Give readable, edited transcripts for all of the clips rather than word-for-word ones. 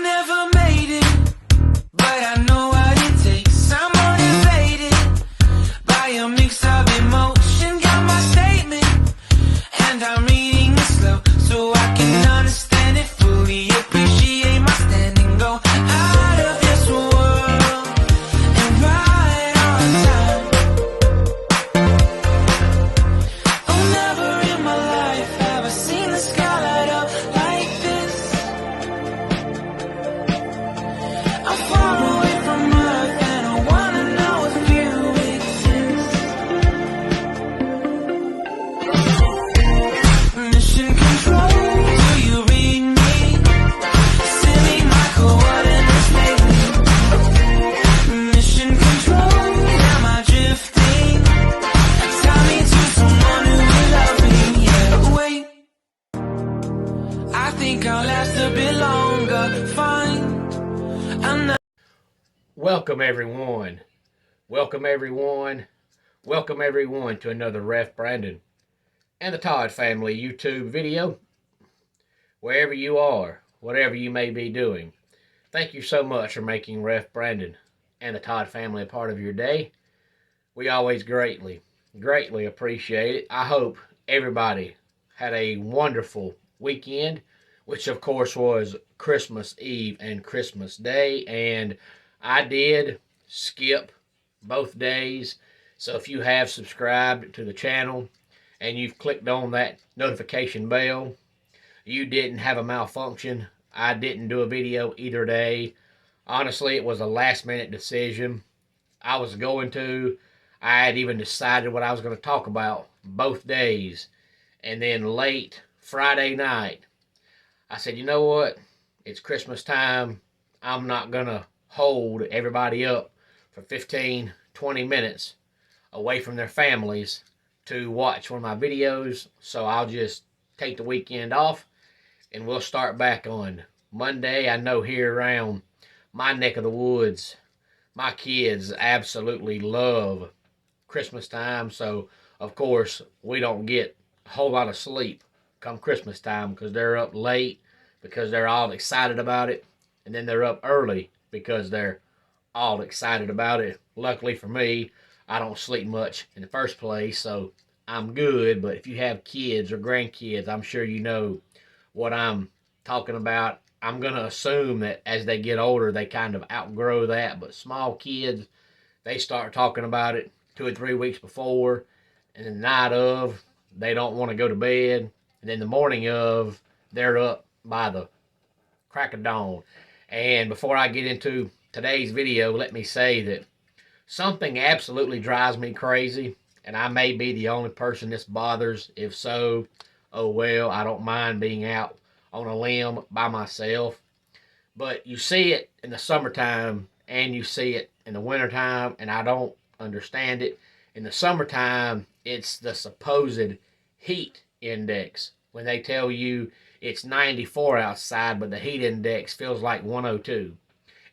never made it, but I know what it takes. I'm motivated by a mix of emotion. Got my statement, and I'm reading it slow so I can understand it fully. Appreciate my standing, go out of this world and right on time. Oh, never in my life have I seen the sky light up like this. I'm far away from Earth and I wanna know if you exist. Mission control, do you read me? Send me my coordinates lately. Mission control, am I drifting? Tie me to someone who will love me, yeah. Wait, I think I'll last a bit longer. Fine, I'm not. Welcome everyone. Welcome everyone. Welcome everyone to another Ref Brandon and the Todd Family YouTube video. Wherever you are, whatever you may be doing, thank you so much for making Ref Brandon and the Todd Family a part of your day. We always greatly appreciate it. I hope everybody had a wonderful weekend, which of course was Christmas Eve and Christmas Day, and I did skip both days. So if you have subscribed to the channel and you've clicked on that notification bell, you didn't have a malfunction. I didn't do a video either day. Honestly, it was a last minute decision. I had even decided what I was going to talk about both days. And then late Friday night, I said, you know what? It's Christmas time. I'm not going to hold everybody up for 15, 20 minutes away from their families to watch one of my videos. So I'll just take the weekend off and we'll start back on Monday. I know here around my neck of the woods, my kids absolutely love Christmas time. So of course we don't get a whole lot of sleep come Christmas time because they're up late because they're all excited about it, and then they're up early because they're all excited about it. Luckily for me, I don't sleep much in the first place, so I'm good. But if you have kids or grandkids, I'm sure you know what I'm talking about. I'm going to assume that as they get older, they kind of outgrow that. But small kids, they start talking about it 2 or 3 weeks before, and the night of, they don't want to go to bed. And then the morning of, they're up by the crack of dawn. And before I get into today's video, let me say that something absolutely drives me crazy, and I may be the only person this bothers. If so, oh well, I don't mind being out on a limb by myself. But you see it in the summertime and you see it in the wintertime, and I don't understand it. In the summertime, it's the supposed heat index. When they tell you it's 94 outside, but the heat index feels like 102.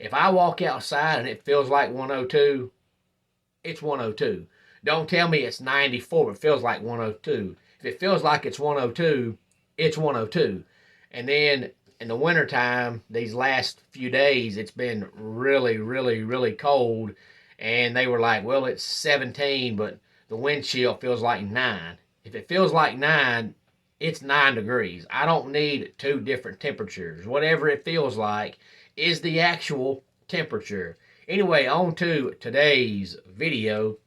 If I walk outside and it feels like 102, it's 102. Don't tell me it's 94, but it feels like 102. If it feels like it's 102, it's 102. And then in the wintertime, these last few days, it's been really cold. And they were like, well, it's 17, but the wind chill feels like 9. If it feels like 9, it's 9 degrees. I don't need 2 different temperatures. Whatever it feels like is the actual temperature. Anyway, on to today's video.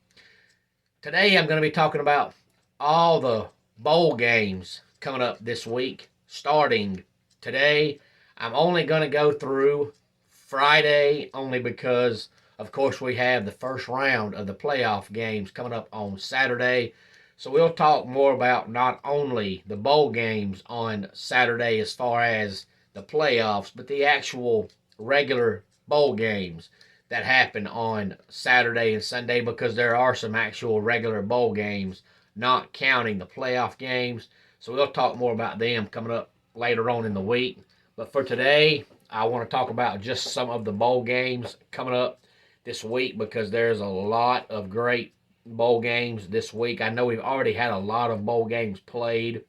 Today I'm going to be talking about all the bowl games coming up this week, starting today. I'm only going to go through Friday only because, of course, we have the first round of the playoff games coming up on Saturday. So we'll talk more about not only the bowl games on Saturday as far as the playoffs, but the actual regular bowl games that happen on Saturday and Sunday, because there are some actual regular bowl games, not counting the playoff games. So we'll talk more about them coming up later on in the week. But for today, I want to talk about just some of the bowl games coming up this week, because there's a lot of great bowl games this week. I know we've already had a lot of bowl games played,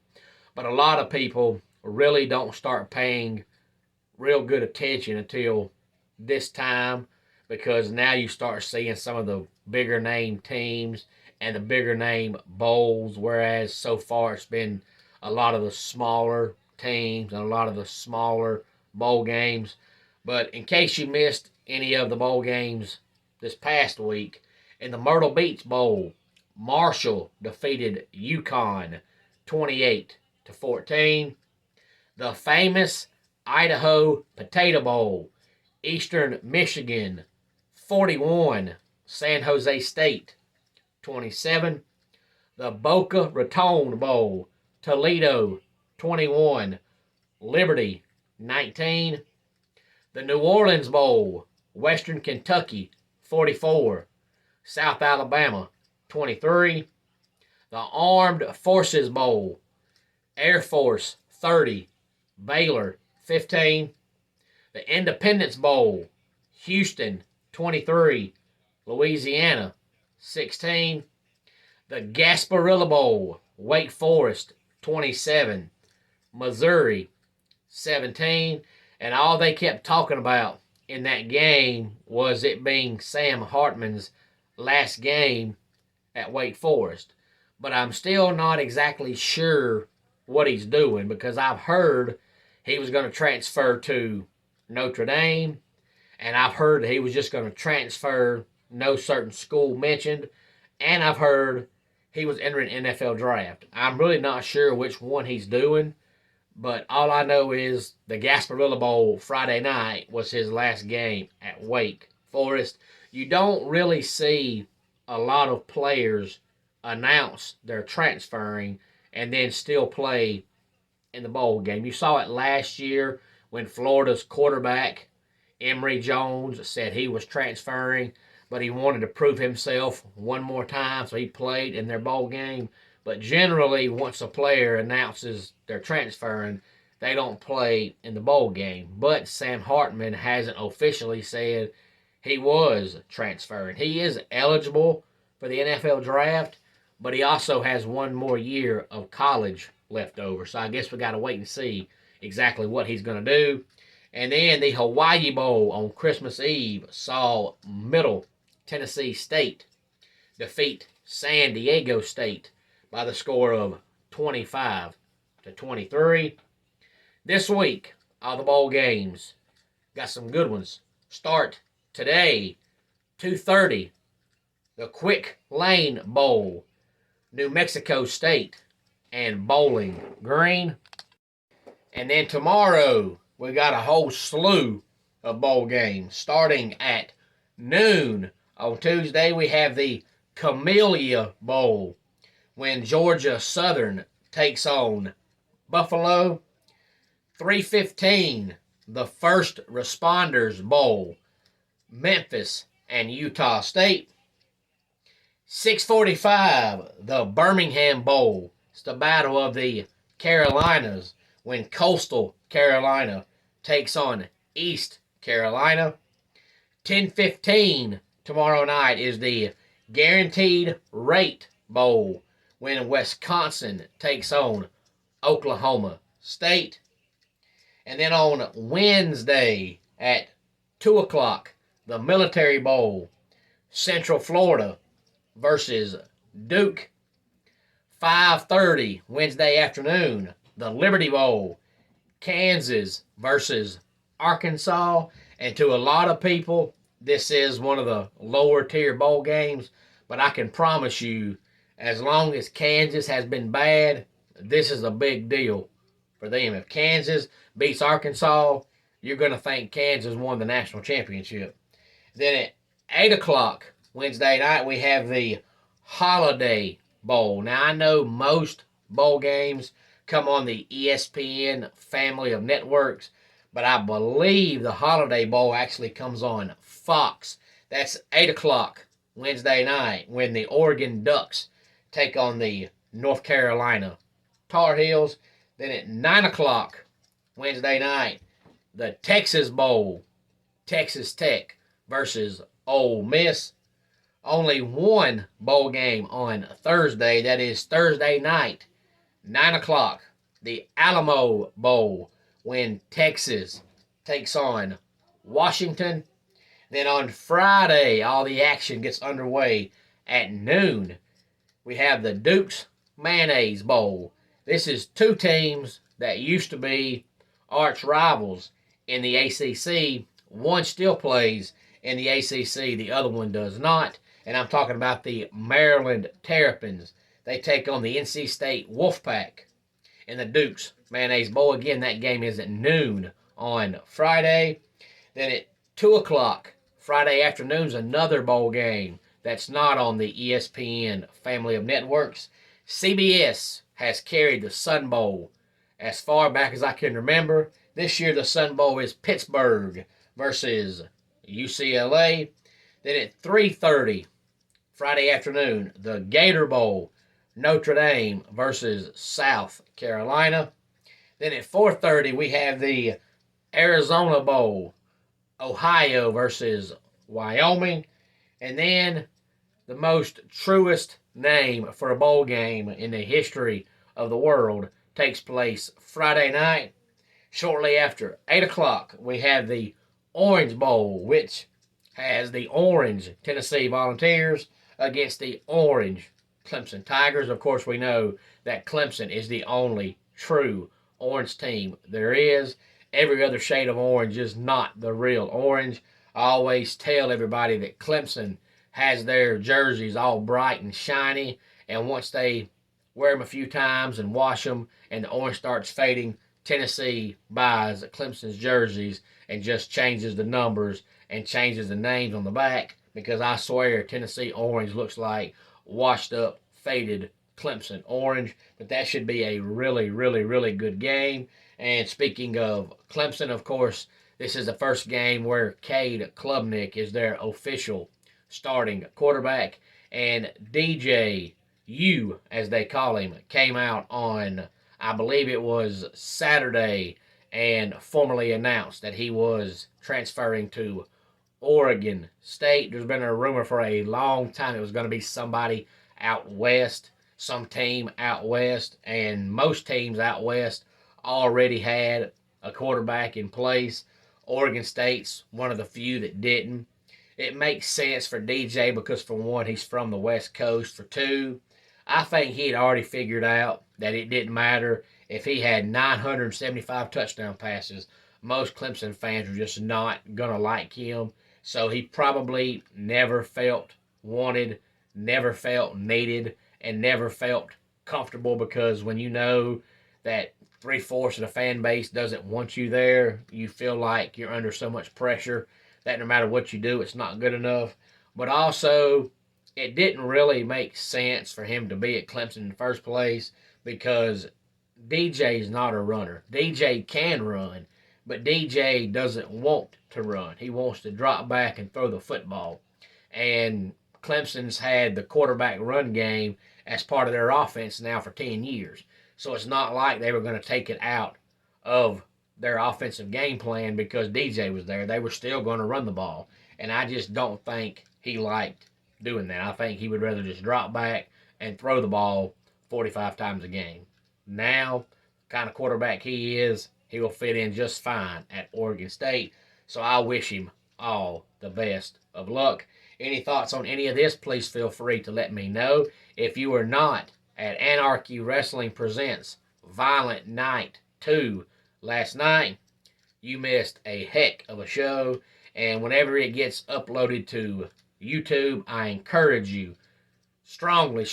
but a lot of people really don't start paying real good attention until this time, because now you start seeing some of the bigger name teams and the bigger name bowls, whereas so far it's been a lot of the smaller teams and a lot of the smaller bowl games. But in case you missed any of the bowl games this past week, in the Myrtle Beach Bowl, Marshall defeated UConn 28-14. The famous Idaho Potato Bowl, Eastern Michigan 41, San Jose State 27. The Boca Raton Bowl, Toledo 21, Liberty 19. The New Orleans Bowl, Western Kentucky 44, South Alabama 23. The Armed Forces Bowl, Air Force 30, Baylor 15. The Independence Bowl, Houston 23, Louisiana 16. The Gasparilla Bowl, Wake Forest 27, Missouri 17. And all they kept talking about in that game was it being Sam Hartman's last game at Wake Forest. But I'm still not exactly sure what he's doing, because I've heard he was going to transfer to Notre Dame, and I've heard he was just going to transfer, no certain school mentioned, and I've heard he was entering NFL draft. I'm really not sure which one he's doing, but all I know is the Gasparilla Bowl Friday night was his last game at Wake Forest. You don't really see a lot of players announce they're transferring and then still play in the bowl game. You saw it last year when Florida's quarterback, Emory Jones, said he was transferring, but he wanted to prove himself one more time, so he played in their bowl game. But generally, once a player announces they're transferring, they don't play in the bowl game. But Sam Hartman hasn't officially said he was transferring. He is eligible for the NFL draft, but he also has one more year of college left over. So I guess we got to wait and see exactly what he's going to do. And then the Hawaii Bowl on Christmas Eve saw Middle Tennessee State defeat San Diego State by the score of 25-23. This week, all the bowl games got some good ones. Start today, 2:30, the Quick Lane Bowl, New Mexico State and Bowling Green. And then tomorrow, we got a whole slew of bowl games starting at noon. On Tuesday, we have the Camellia Bowl, when Georgia Southern takes on Buffalo. 3:15, the First Responders Bowl, Memphis and Utah State. 6:45, the Birmingham Bowl. It's the Battle of the Carolinas, when Coastal Carolina takes on East Carolina. 10:15 tomorrow night is the Guaranteed Rate Bowl, when Wisconsin takes on Oklahoma State. And then on Wednesday at 2 o'clock, the Military Bowl, Central Florida versus Duke. 5:30 Wednesday afternoon, the Liberty Bowl, Kansas versus Arkansas. And to a lot of people, this is one of the lower tier bowl games, but I can promise you, as long as Kansas has been bad, this is a big deal for them. If Kansas beats Arkansas, you're going to think Kansas won the national championship. Then at 8 o'clock Wednesday night, we have the Holiday Bowl. Now, I know most bowl games come on the ESPN family of networks, but I believe the Holiday Bowl actually comes on Fox. That's 8 o'clock Wednesday night, when the Oregon Ducks take on the North Carolina Tar Heels. Then at 9 o'clock Wednesday night, the Texas Bowl, Texas Tech versus Ole Miss. Only one bowl game on Thursday. That is Thursday night, 9 o'clock, the Alamo Bowl, when Texas takes on Washington. Then on Friday, all the action gets underway at noon. We have the Duke's Mayonnaise Bowl. This is two teams that used to be arch rivals in the ACC. One still plays in the ACC, the other one does not. And I'm talking about the Maryland Terrapins. They take on the NC State Wolfpack in the Duke's Mayonnaise Bowl. Again, that game is at noon on Friday. Then at 2 o'clock, Friday afternoon's another bowl game that's not on the ESPN family of networks. CBS has carried the Sun Bowl as far back as I can remember. This year, the Sun Bowl is Pittsburgh versus UCLA. Then at 3:30, Friday afternoon, the Gator Bowl, Notre Dame versus South Carolina. Then at 4:30, we have the Arizona Bowl, Ohio versus Wyoming. And then the most truest name for a bowl game in the history of the world takes place Friday night. Shortly after 8 o'clock, we have the Orange Bowl, which has the orange Tennessee Volunteers against the orange Clemson Tigers. Of course, we know that Clemson is the only true orange team there is. Every other shade of orange is not the real orange. I always tell everybody that Clemson has their jerseys all bright and shiny, and once they wear them a few times and wash them and the orange starts fading, Tennessee buys Clemson's jerseys and just changes the numbers and changes the names on the back, because I swear Tennessee orange looks like washed up, faded Clemson orange. But that should be a really, really, really good game. And speaking of Clemson, of course, this is the first game where Cade Klubnik is their official starting quarterback. And DJ U, as they call him, came out on, I believe it was Saturday, and formally announced that he was transferring to Oregon State. There's been a rumor for a long time it was going to be somebody out west, some team out west, and most teams out west already had a quarterback in place. Oregon State's one of the few that didn't. It makes sense for DJ because, for one, he's from the West Coast. For two, I think he had already figured out that it didn't matter if he had 975 touchdown passes. Most Clemson fans were just not going to like him. So he probably never felt wanted, never felt needed, and never felt comfortable, because when you know that 3/4 of the fan base doesn't want you there, you feel like you're under so much pressure that no matter what you do, it's not good enough. But also, it didn't really make sense for him to be at Clemson in the first place, because DJ is not a runner. DJ can run, but DJ doesn't want to run. He wants to drop back and throw the football. And Clemson's had the quarterback run game as part of their offense now for 10 years. So it's not like they were going to take it out of their offensive game plan because DJ was there. They were still going to run the ball. And I just don't think he liked doing that. I think he would rather just drop back and throw the ball 45 times a game. Now, the kind of quarterback he is, he will fit in just fine at Oregon State. So I wish him all the best of luck. Any thoughts on any of this, please feel free to let me know. If you were not at Anarchy Wrestling Presents Violent Night 2 last night, you missed a heck of a show. And whenever it gets uploaded to YouTube, I encourage you, strongly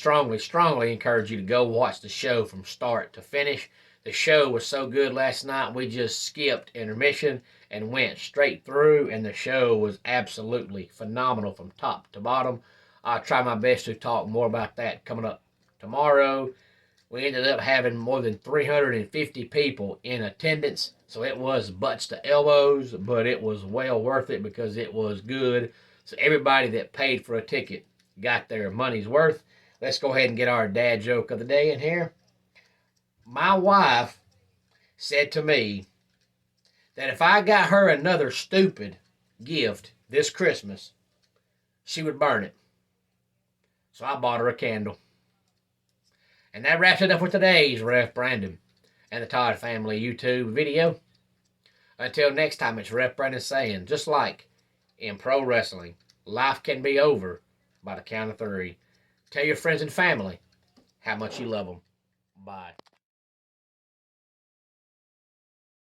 encourage you to go watch the show from start to finish. The show was so good last night, we just skipped intermission and went straight through, and the show was absolutely phenomenal from top to bottom. I'll try my best to talk more about that coming up tomorrow. We ended up having more than 350 people in attendance, so it was butts to elbows, but it was well worth it because it was good. So everybody that paid for a ticket got their money's worth. Let's go ahead and get our dad joke of the day in here. My wife said to me that if I got her another stupid gift this Christmas, she would burn it. So I bought her a candle. And that wraps it up for today's Ref Brandon and the Todd Family YouTube video. Until next time, it's Ref Brandon saying, just like in pro wrestling, life can be over by the count of 3. Tell your friends and family how much you love them. Bye.